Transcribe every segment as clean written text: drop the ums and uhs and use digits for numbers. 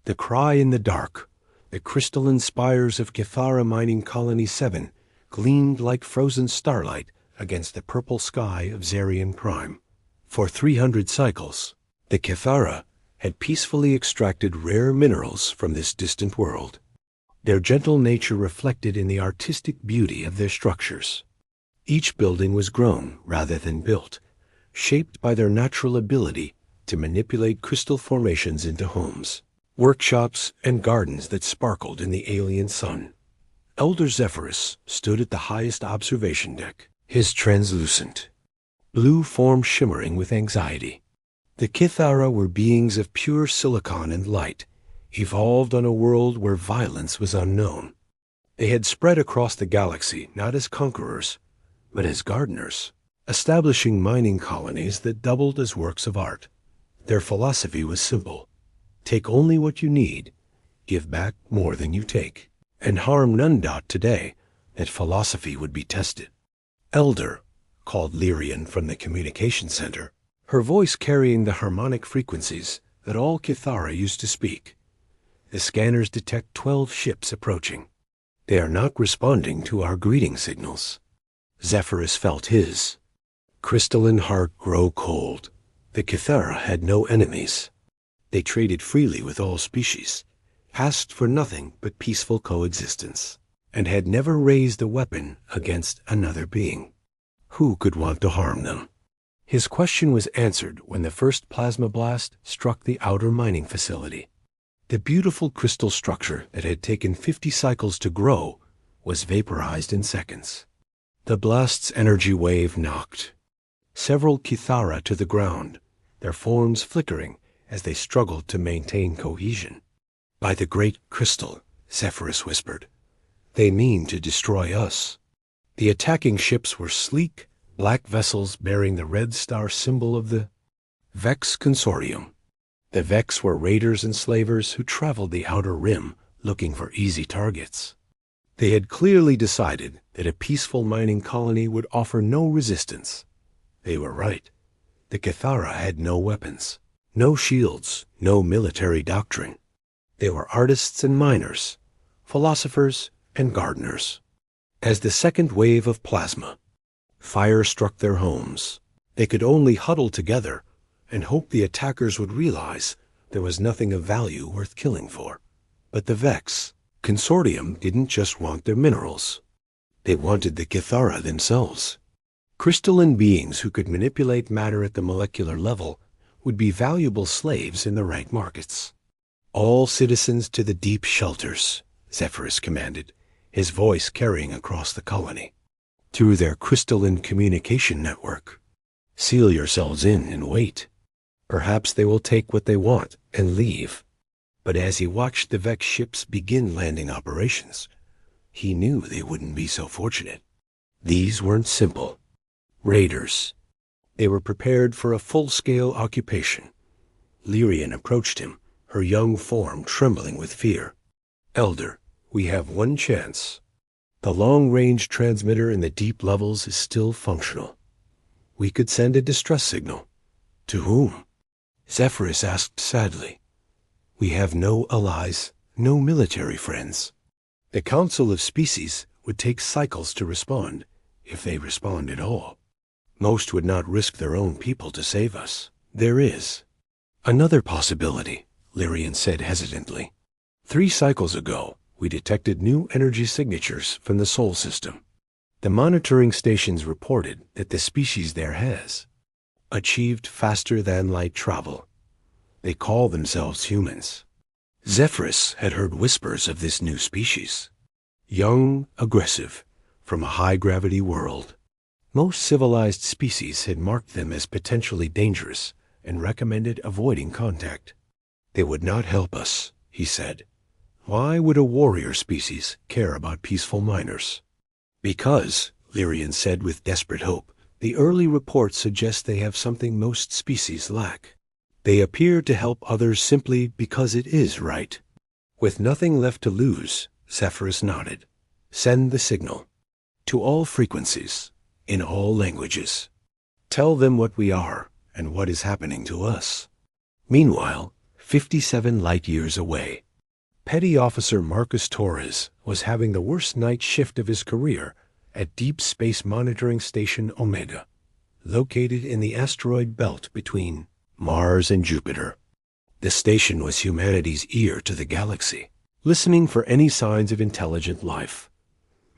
The cry in the dark, the crystalline spires of Kithara Mining Colony 7 gleamed like frozen starlight against the purple sky of Zarian Prime. For 300 cycles, the Kithara had peacefully extracted rare minerals from this distant world, their gentle nature reflected in the artistic beauty of their structures. Each building was grown rather than built, shaped by their natural ability to manipulate crystal formations into homes, workshops, and gardens that sparkled in the alien sun. Elder Zephyrus stood at the highest observation deck, his translucent blue form shimmering with anxiety. The Kithara were beings of pure silicon and light, evolved on a world where violence was unknown. They had spread across the galaxy not as conquerors, but as gardeners, establishing mining colonies that doubled as works of art. Their philosophy was simple: take only what you need, give back more than you take, and harm none. Today, that philosophy would be tested. Elder, called Lyrian from the communication center, her voice carrying the harmonic frequencies that all Kithara used to speak. The scanners detect 12 ships approaching. They are not responding to our greeting signals. Zephyrus felt his crystalline heart grow cold. The Kithara had no enemies. They traded freely with all species, asked for nothing but peaceful coexistence, and had never raised a weapon against another being. Who could want to harm them? His question was answered when the first plasma blast struck the outer mining facility. The beautiful crystal structure that had taken 50 cycles to grow was vaporized in seconds. The blast's energy wave knocked several Kithara to the ground, their forms flickering as they struggled to maintain cohesion. By the great crystal, Zephyrus whispered, they mean to destroy us. The attacking ships were sleek, black vessels bearing the red star symbol of the Vex Consortium. The Vex were raiders and slavers who traveled the outer rim looking for easy targets. They had clearly decided that a peaceful mining colony would offer no resistance. They were right. The Kithara had no weapons, no shields, no military doctrine. They were artists and miners, philosophers and gardeners. As the second wave of plasma, fire struck their homes, they could only huddle together and hope the attackers would realize there was nothing of value worth killing for. But the Vex Consortium didn't just want their minerals. They wanted the Kithara themselves. Crystalline beings who could manipulate matter at the molecular level would be valuable slaves in the right markets. All citizens to the deep shelters, Zephyrus commanded, his voice carrying across the colony. Through their crystalline communication network. Seal yourselves in and wait. Perhaps they will take what they want and leave. But as he watched the Vex ships begin landing operations, he knew they wouldn't be so fortunate. These weren't simple raiders. They were prepared for a full-scale occupation. Lyrian approached him, her young form trembling with fear. Elder, we have one chance. The long-range transmitter in the deep levels is still functional. We could send a distress signal. To whom? Zephyrus asked sadly. We have no allies, no military friends. The Council of Species would take cycles to respond, if they respond at all. Most would not risk their own people to save us. There is another possibility, Lyrian said hesitantly. 3 cycles ago, we detected new energy signatures from the Sol system. The monitoring stations reported that the species there has achieved faster-than-light travel. They call themselves humans. Zephyrus had heard whispers of this new species. Young, aggressive, from a high-gravity world. Most civilized species had marked them as potentially dangerous and recommended avoiding contact. They would not help us, he said. Why would a warrior species care about peaceful miners? Because, Lyrian said with desperate hope, the early reports suggest they have something most species lack. They appear to help others simply because it is right. With nothing left to lose, Zephyrus nodded. Send the signal. To all frequencies, in all languages. Tell them what we are and what is happening to us. Meanwhile, 57 light-years away. Petty Officer Marcus Torres was having the worst night shift of his career at Deep Space Monitoring Station Omega, located in the asteroid belt between Mars and Jupiter. The station was humanity's ear to the galaxy, listening for any signs of intelligent life.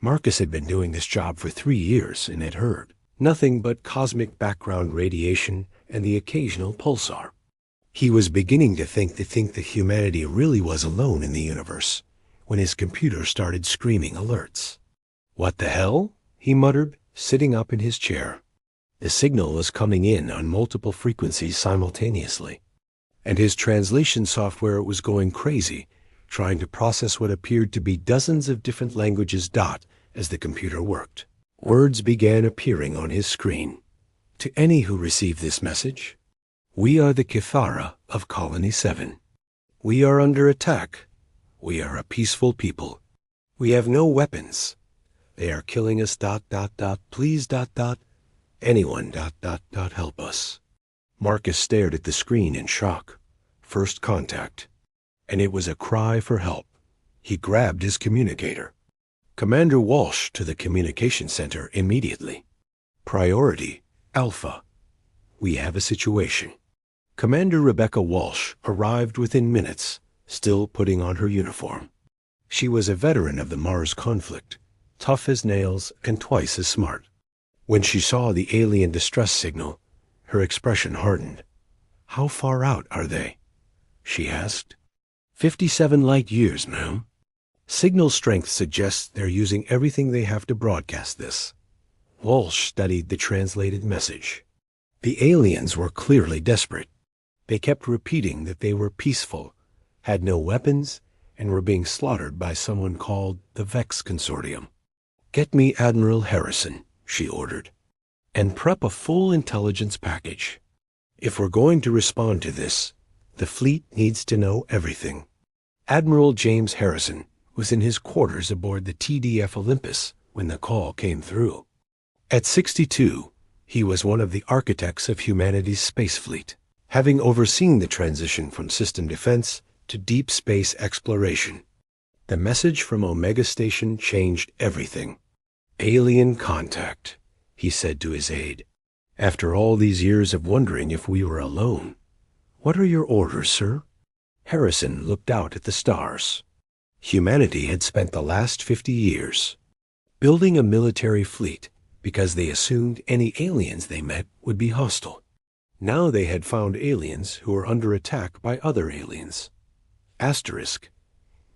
Marcus had been doing this job for 3 years and had heard nothing but cosmic background radiation and the occasional pulsar. He was beginning to think that humanity really was alone in the universe when his computer started screaming alerts. "What the hell?" he muttered, sitting up in his chair. The signal was coming in on multiple frequencies simultaneously, and his translation software was going crazy, trying to process what appeared to be dozens of different languages as the computer worked. Words began appearing on his screen. To any who received this message, "We are the Kithara of Colony 7. We are under attack. We are a peaceful people. We have no weapons. They are killing us, please, anyone, help us." Marcus stared at the screen in shock. First contact. And it was a cry for help. He grabbed his communicator. "Commander Walsh to the communication center immediately. Priority, Alpha. We have a situation." Commander Rebecca Walsh arrived within minutes, still putting on her uniform. She was a veteran of the Mars conflict, tough as nails and twice as smart. When she saw the alien distress signal, her expression hardened. "How far out are they?" she asked. 57 light-years, ma'am. Signal strength suggests they're using everything they have to broadcast this. Walsh studied the translated message. The aliens were clearly desperate. They kept repeating that they were peaceful, had no weapons, and were being slaughtered by someone called the Vex Consortium. "Get me Admiral Harrison," she ordered, "and prep a full intelligence package. If we're going to respond to this, the fleet needs to know everything." Admiral James Harrison was in his quarters aboard the TDF Olympus when the call came through. At 62, he was one of the architects of humanity's space fleet, having overseen the transition from system defense to deep space exploration. The message from Omega Station changed everything. "Alien contact," he said to his aide. "After all these years of wondering if we were alone. What are your orders, sir?" Harrison looked out at the stars. Humanity had spent the last 50 years building a military fleet because they assumed any aliens they met would be hostile. Now they had found aliens who were under attack by other aliens. Asterisk.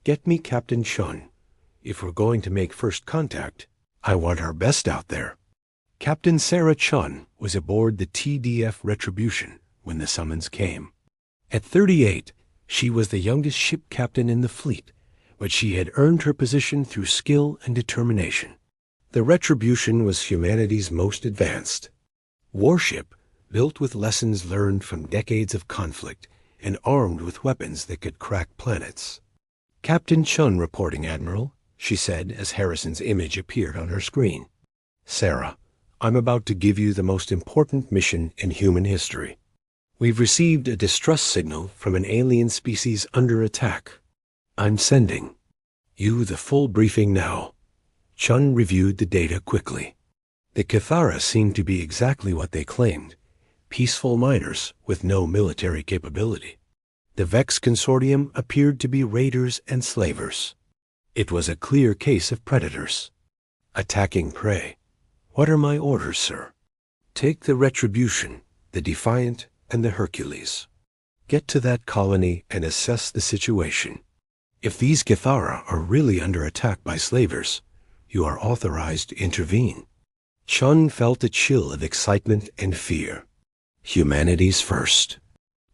"Get me Captain Chun. If we're going to make first contact, I want our best out there." Captain Sarah Chun was aboard the TDF Retribution when the summons came. At 38, she was the youngest ship captain in the fleet, but she had earned her position through skill and determination. The Retribution was humanity's most advanced warship, built with lessons learned from decades of conflict and armed with weapons that could crack planets. "Captain Chun reporting, Admiral," she said as Harrison's image appeared on her screen. "Sarah, I'm about to give you the most important mission in human history. We've received a distress signal from an alien species under attack. I'm sending you the full briefing now." Chun reviewed the data quickly. The Kithara seemed to be exactly what they claimed: peaceful miners with no military capability. The Vex Consortium appeared to be raiders and slavers. It was a clear case of predators attacking prey. "What are my orders, sir?" "Take the Retribution, the Defiant, and the Hercules. Get to that colony and assess the situation. If these Kithara are really under attack by slavers, you are authorized to intervene." Chun felt a chill of excitement and fear. Humanity's first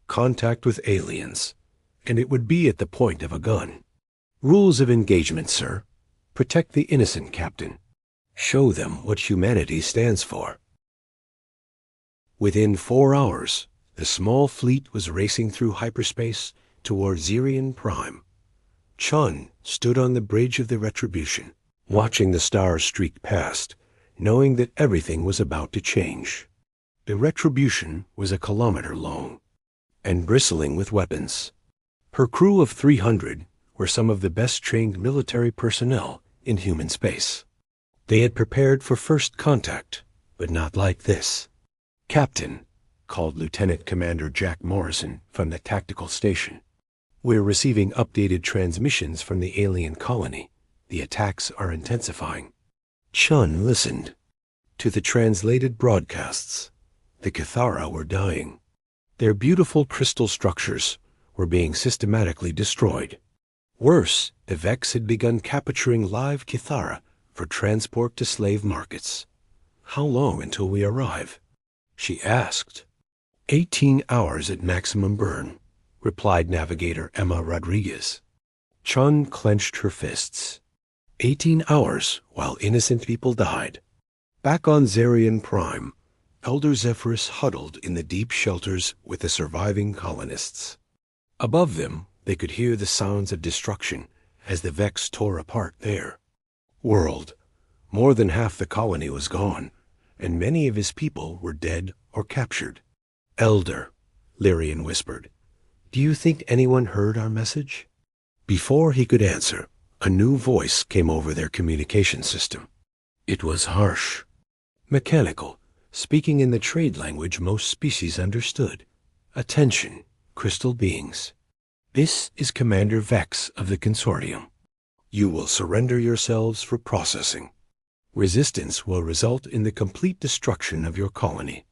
contact with aliens, and it would be at the point of a gun. "Rules of engagement, sir. Protect the innocent, Captain. Show them what humanity stands for." Within 4 hours, the small fleet was racing through hyperspace toward Zirian Prime. Chun stood on the bridge of the Retribution, watching the stars streak past, knowing that everything was about to change. The Retribution was 1 kilometer long and bristling with weapons. Her crew of 300 were some of the best-trained military personnel in human space. They had prepared for first contact, but not like this. "Captain," called Lieutenant Commander Jack Morrison from the tactical station, "we're receiving updated transmissions from the alien colony. The attacks are intensifying." Chun listened. To the translated broadcasts, the Cathara were dying. Their beautiful crystal structures were being systematically destroyed. Worse, the Vex had begun capturing live Cathara for transport to slave markets. "How long until we arrive?" she asked. 18 hours at maximum burn," replied Navigator Emma Rodriguez. Chun clenched her fists. 18 hours while innocent people died. Back on Zarian Prime, Elder Zephyrus huddled in the deep shelters with the surviving colonists. Above them, they could hear the sounds of destruction as the Vex tore apart their world. More than half the colony was gone, and many of his people were dead or captured. "Elder," Lyrian whispered, "do you think anyone heard our message?" Before he could answer, a new voice came over their communication system. It was harsh, mechanical, speaking in the trade language most species understood. "Attention, crystal beings. This is Commander Vex of the Consortium. You will surrender yourselves for processing. Resistance will result in the complete destruction of your colony.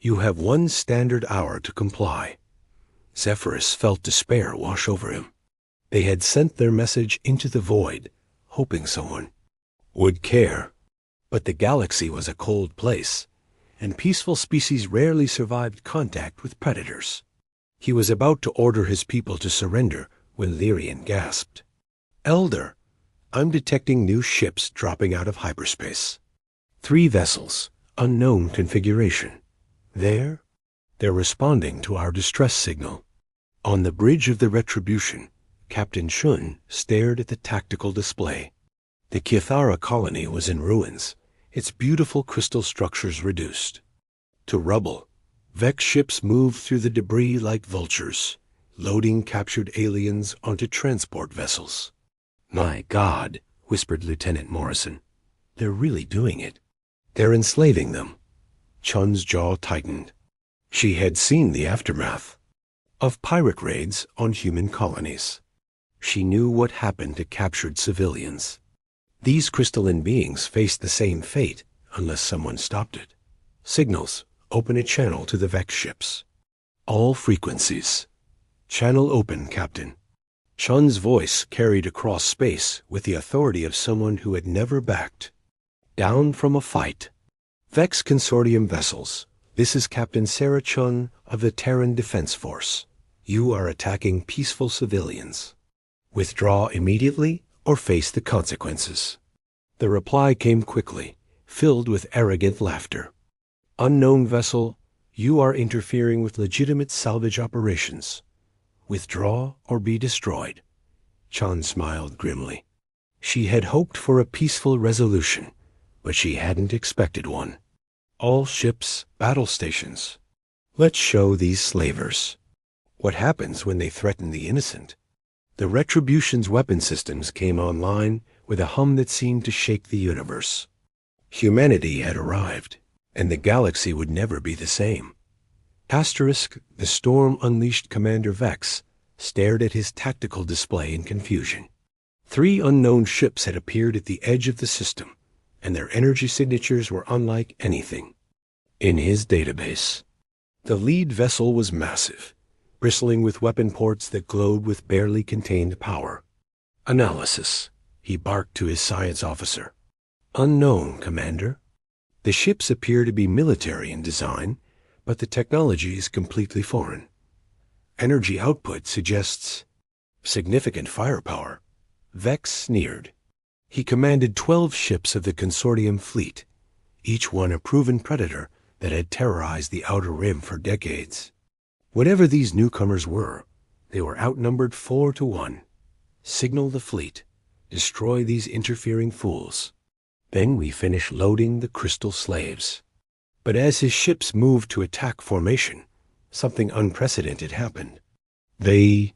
You have 1 standard hour to comply." Zephyrus felt despair wash over him. They had sent their message into the void, hoping someone would care. But the galaxy was a cold place, and peaceful species rarely survived contact with predators. He was about to order his people to surrender when Lyrian gasped. "Elder, I'm detecting new ships dropping out of hyperspace. 3 vessels, unknown configuration. They're responding to our distress signal." On the bridge of the Retribution, Captain Chun stared at the tactical display. The Cathara colony was in ruins, its beautiful crystal structures reduced to rubble. Vex ships moved through the debris like vultures, loading captured aliens onto transport vessels. "My God," whispered Lieutenant Morrison. "They're really doing it. They're enslaving them." Chun's jaw tightened. She had seen the aftermath of pirate raids on human colonies. She knew what happened to captured civilians. These crystalline beings faced the same fate unless someone stopped it. "Signals, open a channel to the Vex ships. All frequencies. Channel open, Captain." Chun's voice carried across space with the authority of someone who had never backed down from a fight. "Vex Consortium vessels, this is Captain Sarah Chun of the Terran Defense Force. You are attacking peaceful civilians. Withdraw immediately or face the consequences." The reply came quickly, filled with arrogant laughter. "Unknown vessel, you are interfering with legitimate salvage operations. Withdraw or be destroyed." Chun smiled grimly. She had hoped for a peaceful resolution, but she hadn't expected one. "All ships, battle stations. Let's show these slavers what happens when they threaten the innocent." The Retribution's weapon systems came online with a hum that seemed to shake the universe. Humanity had arrived, and the galaxy would never be the same. Asterisk, the storm unleashed Commander Vex, stared at his tactical display in confusion. 3 unknown ships had appeared at the edge of the system, and their energy signatures were unlike anything in his database. The lead vessel was massive, bristling with weapon ports that glowed with barely contained power. "Analysis," he barked to his science officer. "Unknown, Commander." The ships appear to be military in design, but the technology is completely foreign. Energy output suggests significant firepower. Vex sneered. He commanded 12 ships of the Consortium fleet, each one a proven predator that had terrorized the Outer Rim for decades. Whatever these newcomers were, they were outnumbered 4 to 1. Signal the fleet. Destroy these interfering fools. Then we finish loading the crystal slaves. But as his ships moved to attack formation, something unprecedented happened. They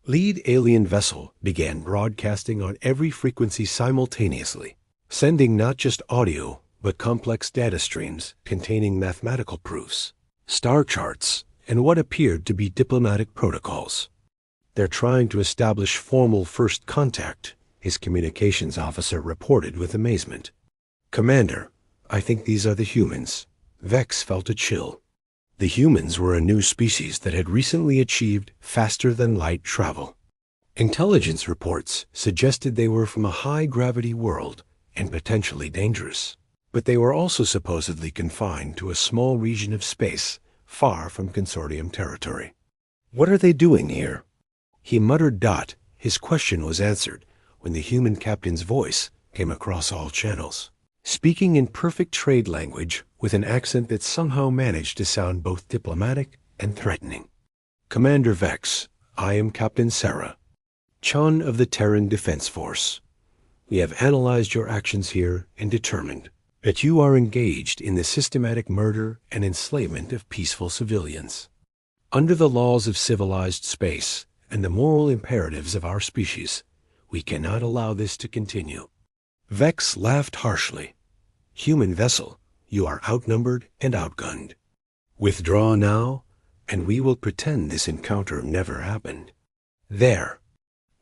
Lead alien vessel began broadcasting on every frequency simultaneously, sending not just audio, but complex data streams containing mathematical proofs, star charts, and what appeared to be diplomatic protocols. "They're trying to establish formal first contact," his communications officer reported with amazement. "Commander, I think these are the humans." Vex felt a chill. The humans were a new species that had recently achieved faster-than-light travel. Intelligence reports suggested they were from a high-gravity world and potentially dangerous, but they were also supposedly confined to a small region of space far from Consortium territory. "What are they doing here?" He muttered. His question was answered when the human captain's voice came across all channels, speaking in perfect trade language with an accent that somehow managed to sound both diplomatic and threatening. "Commander Vex, I am Captain Sarah, Chun of the Terran Defense Force. We have analyzed your actions here and determined that you are engaged in the systematic murder and enslavement of peaceful civilians. Under the laws of civilized space and the moral imperatives of our species, we cannot allow this to continue." Vex laughed harshly. "Human vessel, you are outnumbered and outgunned. Withdraw now, and we will pretend this encounter never happened." There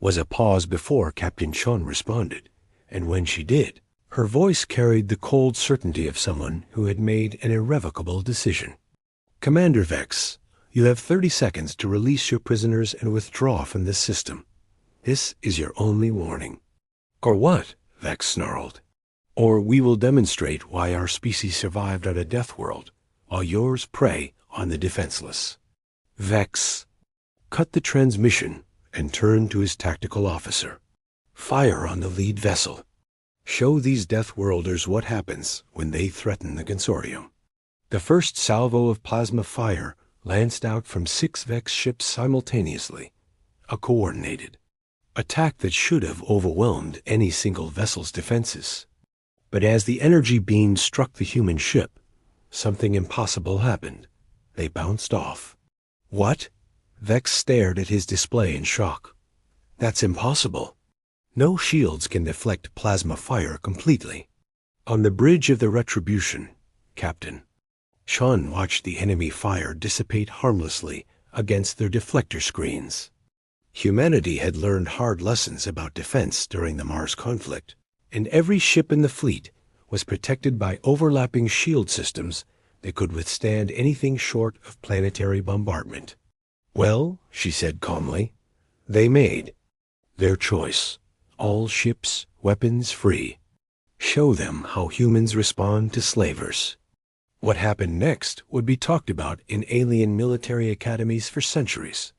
was a pause before Captain Chun responded, and when she did, her voice carried the cold certainty of someone who had made an irrevocable decision. "Commander Vex, you have 30 seconds to release your prisoners and withdraw from this system. This is your only warning." "Or what?" Vex snarled. "Or we will demonstrate why our species survived on a death world, while yours prey on the defenseless." Vex cut the transmission and turned to his tactical officer. "Fire on the lead vessel. Show these Death Worlders what happens when they threaten the Consortium." The first salvo of plasma fire lanced out from 6 Vex ships simultaneously, a coordinated attack that should have overwhelmed any single vessel's defenses. But as the energy beam struck the human ship, something impossible happened. They bounced off. "What?" Vex stared at his display in shock. "That's impossible. No shields can deflect plasma fire completely." "On the bridge of the Retribution, Captain." Chun watched the enemy fire dissipate harmlessly against their deflector screens. Humanity had learned hard lessons about defense during the Mars conflict, and every ship in the fleet was protected by overlapping shield systems that could withstand anything short of planetary bombardment. "Well," she said calmly, "they made their choice. All ships, weapons free. Show them how humans respond to slavers." What happened next would be talked about in alien military academies for centuries.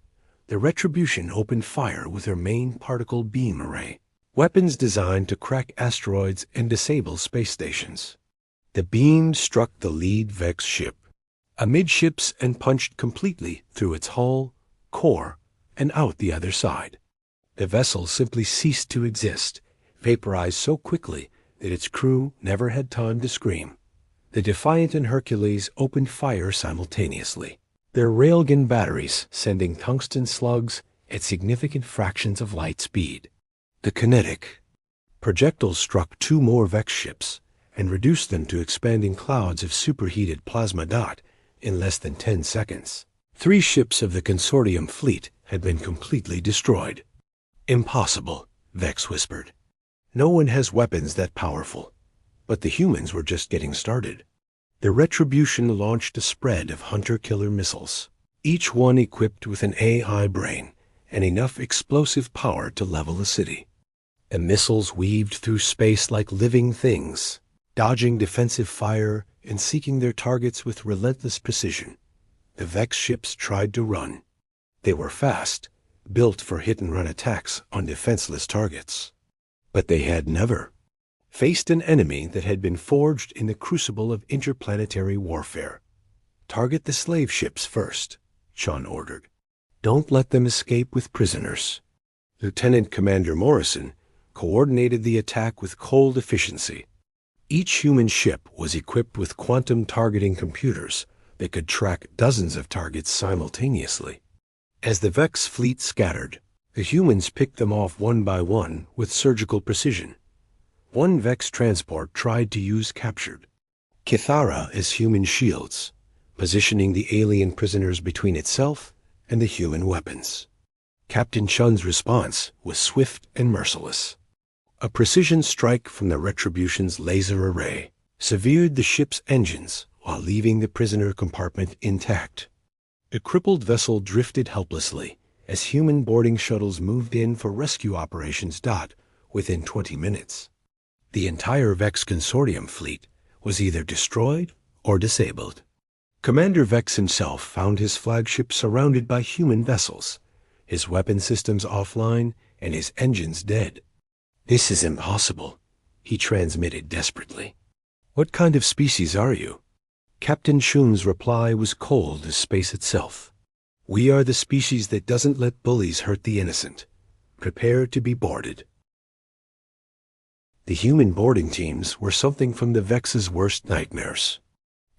The Retribution opened fire with her main particle beam array, weapons designed to crack asteroids and disable space stations. The beam struck the lead Vex ship amidships and punched completely through its hull, core, and out the other side. The vessel simply ceased to exist, vaporized so quickly that its crew never had time to scream. The Defiant and Hercules opened fire simultaneously, their railgun batteries sending tungsten slugs at significant fractions of light speed. The kinetic projectiles struck 2 more Vex ships and reduced them to expanding clouds of superheated plasma dot in less than 10 seconds. 3 ships of the Consortium fleet had been completely destroyed. "Impossible," Vex whispered. "No one has weapons that powerful." But the humans were just getting started. The Retribution launched a spread of hunter-killer missiles, each one equipped with an AI brain and enough explosive power to level a city. The missiles weaved through space like living things, dodging defensive fire and seeking their targets with relentless precision. The Vex ships tried to run. They were fast, built for hit-and-run attacks on defenseless targets. But they had never faced an enemy that had been forged in the crucible of interplanetary warfare. "Target the slave ships first," Chun ordered. "Don't let them escape with prisoners." Lieutenant Commander Morrison coordinated the attack with cold efficiency. Each human ship was equipped with quantum targeting computers that could track dozens of targets simultaneously. As the Vex fleet scattered, The humans picked them off one by one with surgical precision. One Vex transport tried to use captured Kithara as human shields, positioning the alien prisoners between itself and the human weapons. Captain Chun's response was swift and merciless. A precision strike from the Retribution's laser array severed the ship's engines while leaving the prisoner compartment intact. The crippled vessel drifted helplessly as human boarding shuttles moved in for rescue operations. Within 20 minutes, the entire Vex Consortium fleet was either destroyed or disabled. Commander Vex himself found his flagship surrounded by human vessels, his weapon systems offline and his engines dead. "This is impossible," he transmitted desperately. "What kind of species are you?" Captain Chun's reply was cold as space itself. "We are the species that doesn't let bullies hurt the innocent. Prepare to be boarded." The human boarding teams were something from the Vex's worst nightmares.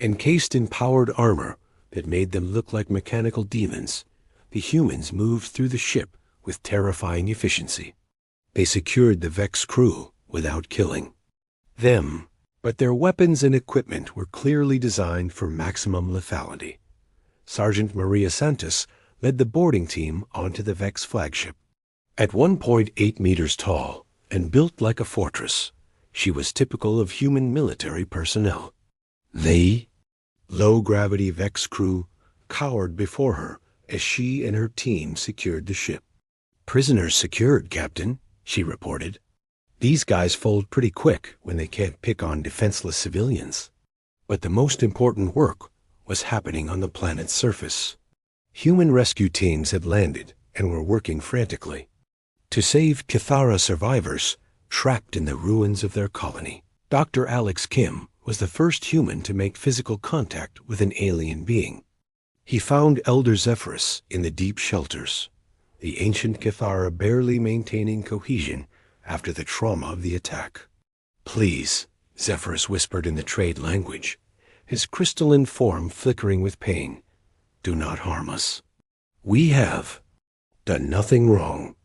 Encased in powered armor that made them look like mechanical demons, the humans moved through the ship with terrifying efficiency. They secured the Vex crew without killing them, but their weapons and equipment were clearly designed for maximum lethality. Sergeant Maria Santos led the boarding team onto the Vex flagship. At 1.8 meters tall and built like a fortress, she was typical of human military personnel. The low-gravity Vex crew cowered before her as she and her team secured the ship. "Prisoners secured, Captain," she reported. "These guys fold pretty quick when they can't pick on defenseless civilians." But the most important work was happening on the planet's surface. Human rescue teams had landed and were working frantically to save Kithara survivors trapped in the ruins of their colony. Dr. Alex Kim was the first human to make physical contact with an alien being. He found Elder Zephyrus in the deep shelters, the ancient Kithara barely maintaining cohesion after the trauma of the attack. "Please," Zephyrus whispered in the trade language, his crystalline form flickering with pain, "do not harm us. We have done nothing wrong."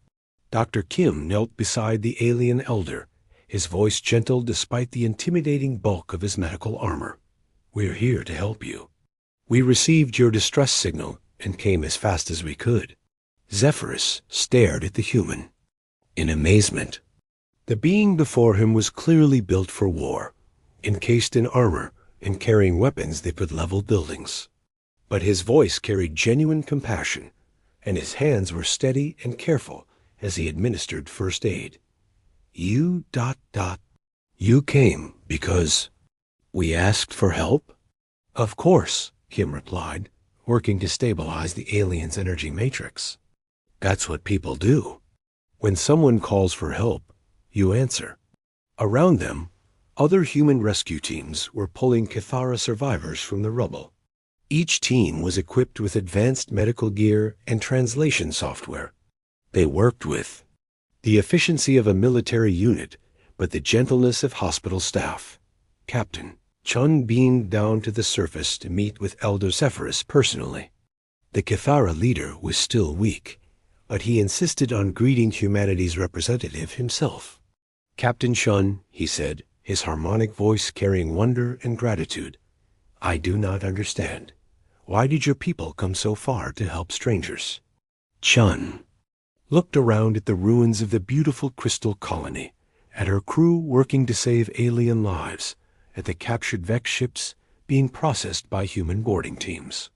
Dr. Kim knelt beside the alien elder, his voice gentle despite the intimidating bulk of his medical armor. "We're here to help you. We received your distress signal and came as fast as we could." Zephyrus stared at the human in amazement. The being before him was clearly built for war, encased in armor and carrying weapons that could level buildings. But his voice carried genuine compassion, and his hands were steady and careful as he administered first aid. You came because we asked for help?" "Of course," Kim replied, working to stabilize the alien's energy matrix. "That's what people do. When someone calls for help, you answer." Around them, other human rescue teams were pulling Kithara survivors from the rubble. Each team was equipped with advanced medical gear and translation software. They worked with the efficiency of a military unit, but the gentleness of hospital staff. Captain Chun beamed down to the surface to meet with Elder Zephyrus personally. The Kithara leader was still weak, but he insisted on greeting humanity's representative himself. "Captain Chun," he said, his harmonic voice carrying wonder and gratitude, "I do not understand. Why did your people come so far to help strangers?" Chun looked around at the ruins of the beautiful crystal colony, at her crew working to save alien lives, at the captured Vex ships being processed by human boarding teams.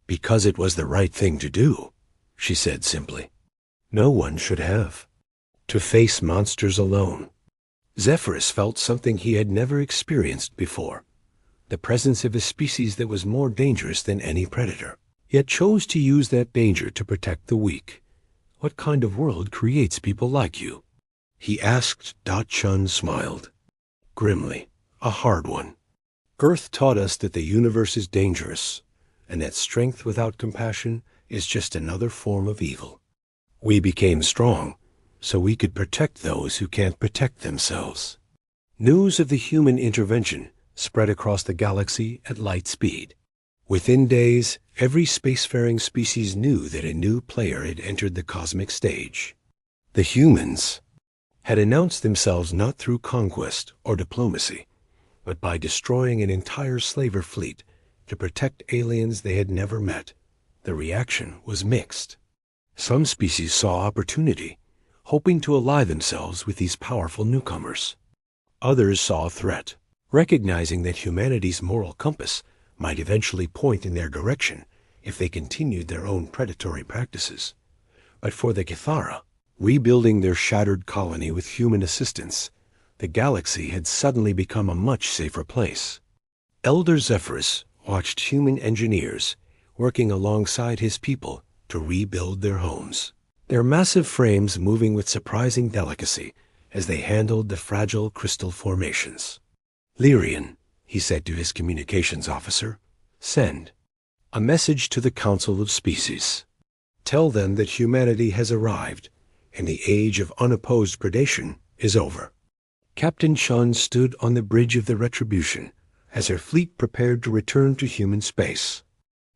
"Because it was the right thing to do," she said simply. "No one should have to face monsters alone." Zephyrus felt something he had never experienced before, the presence of a species that was more dangerous than any predator, yet chose to use that danger to protect the weak. "What kind of world creates people like you?" he asked. Chun smiled grimly, "A hard one. Earth taught us that the universe is dangerous, and that strength without compassion is just another form of evil. We became strong so we could protect those who can't protect themselves." News of the human intervention spread across the galaxy at light speed. Within days, every spacefaring species knew that a new player had entered the cosmic stage. The humans had announced themselves not through conquest or diplomacy, but by destroying an entire slaver fleet to protect aliens they had never met. The reaction was mixed. Some species saw opportunity, hoping to ally themselves with these powerful newcomers. Others saw a threat, recognizing that humanity's moral compass might eventually point in their direction if they continued their own predatory practices. But for the Cathara, rebuilding their shattered colony with human assistance, the galaxy had suddenly become a much safer place. Elder Zephyrus watched human engineers working alongside his people to rebuild their homes, their massive frames moving with surprising delicacy as they handled the fragile crystal formations. "Lyrian," he said to his communications officer, "send a message to the Council of Species. Tell them that humanity has arrived and the age of unopposed predation is over." Captain Chun stood on the bridge of the Retribution as her fleet prepared to return to human space.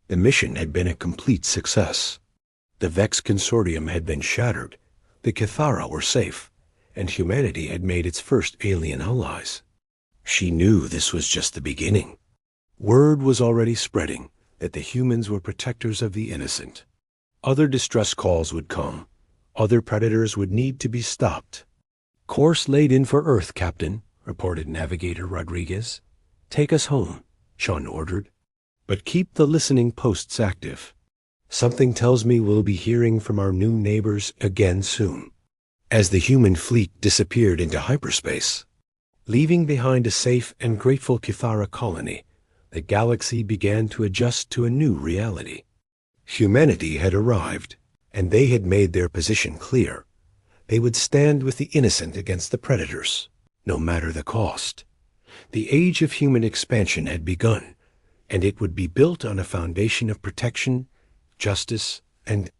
The mission had been a complete success. The Vex Consortium had been shattered, the Cathara were safe, and humanity had made its first alien allies. She knew this was just the beginning. Word was already spreading that the humans were protectors of the innocent. Other distress calls would come. Other predators would need to be stopped. "Course laid in for Earth, Captain," reported Navigator Rodriguez. "Take us home," Chun ordered. "But keep the listening posts active. Something tells me we'll be hearing from our new neighbors again soon." As the human fleet disappeared into hyperspace, leaving behind a safe and grateful Cathara colony, the galaxy began to adjust to a new reality. Humanity had arrived, and they had made their position clear. They would stand with the innocent against the predators, no matter the cost. The age of human expansion had begun, and it would be built on a foundation of protection, justice, and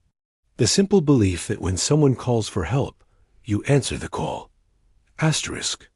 the simple belief that when someone calls for help, you answer the call. Asterisk.